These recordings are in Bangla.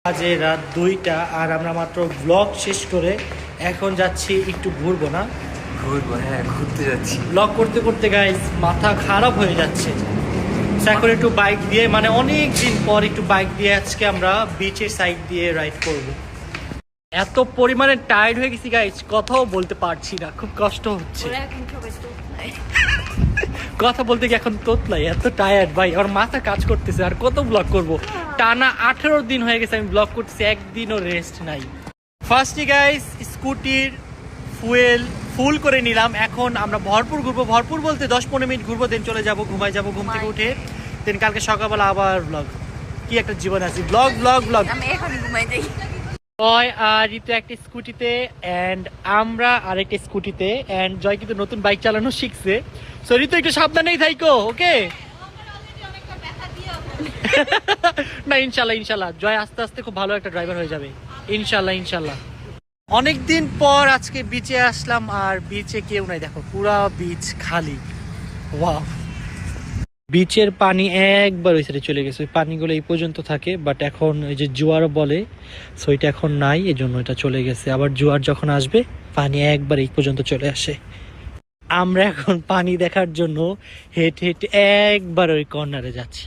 আজে রাত 2টা আর আমরা মাত্র ব্লগ শেষ করে এখন যাচ্ছি একটু ঘুরবো না? ঘুরবো, হ্যাঁ ঘুরতে যাচ্ছি। ব্লগ করতে করতে গাইস মাথা খারাপ হয়ে যাচ্ছে। এখন একটু বাইক দিয়ে মানে অনেক দিন পর একটু বাইক দিয়ে আজকে আমরা বিচের সাইড দিয়ে রাইড করব। এত পরিমাণে টায়ার্ড হয়ে গেছি গাইস, কথাও বলতে পারছি না, খুব কষ্ট হচ্ছে। কথা বলতে গিয়ে এখন তোতলাই, এত টায়ার্ড ভাই, আর মাথা কাজ করতেছে। আর কত ব্লগ করব? টানা 18 দিন হয়ে গেছে আমি ব্লগ করতেছি, একদিনও রেস্ট নাই। ফার্স্টে গাইস স্কুটির ফুয়েল ফুল করে নিলাম। এখন আমরা ভরপুর ঘুরবো, ভরপুর বলতে 10-15 মিনিট ঘুরবো, দেন চলে যাবো, ঘুমাই যাবো ঘুম থেকে উঠে। দেন কালকে সকালবেলা আবার ব্লগ। কি একটা জীবন আছে, ব্লগ ব্লগ ব্লগ। আমি এখন ঘুমাই যাই। জয় আর ঋতু একটা স্কুটিতে অ্যান্ড আমরা আরেকটা স্কুটিতে, অ্যান্ড জয় কিন্তু নতুন বাইক চালানো শিখছে। সো ঋতু একটু সাবধানেই থাইকো, ওকে? না ইনশাল্লাহ ইনশাল্লাহ, জয় আস্তে আস্তে খুব ভালো একটা ড্রাইভার হয়ে যাবে, ইনশাল্লাহ ইনশাল্লাহ। অনেকদিন পর আজকে বিচে আসলাম, আর বিচে কেউ নাই, দেখো পুরা বিচ খালি। ওয়াও, বিচের পানি একবার ওই সাইডে চলে গেছে, ওই পানিগুলো এই পর্যন্ত থাকে, বাট এখন ওই যে জোয়ার বলে, সো এটা এখন নাই, এই জন্য এটা চলে গেছে। আবার জোয়ার যখন আসবে পানি একবার এই পর্যন্ত চলে আসে। আমরা এখন পানি দেখার জন্য হেঁটে হেঁটে একবার ওই কর্নারে যাচ্ছি।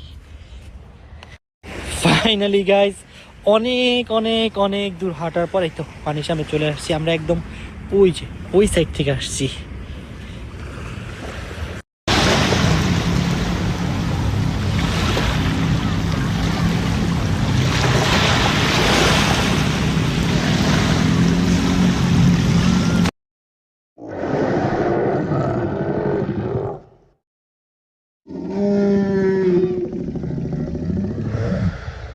ফাইনালি গাইজ অনেক অনেক অনেক দূর হাঁটার পর এই তো পানির সামনে চলে আসছি। আমরা একদম ওই যে ওই সাইড থেকে আসছি।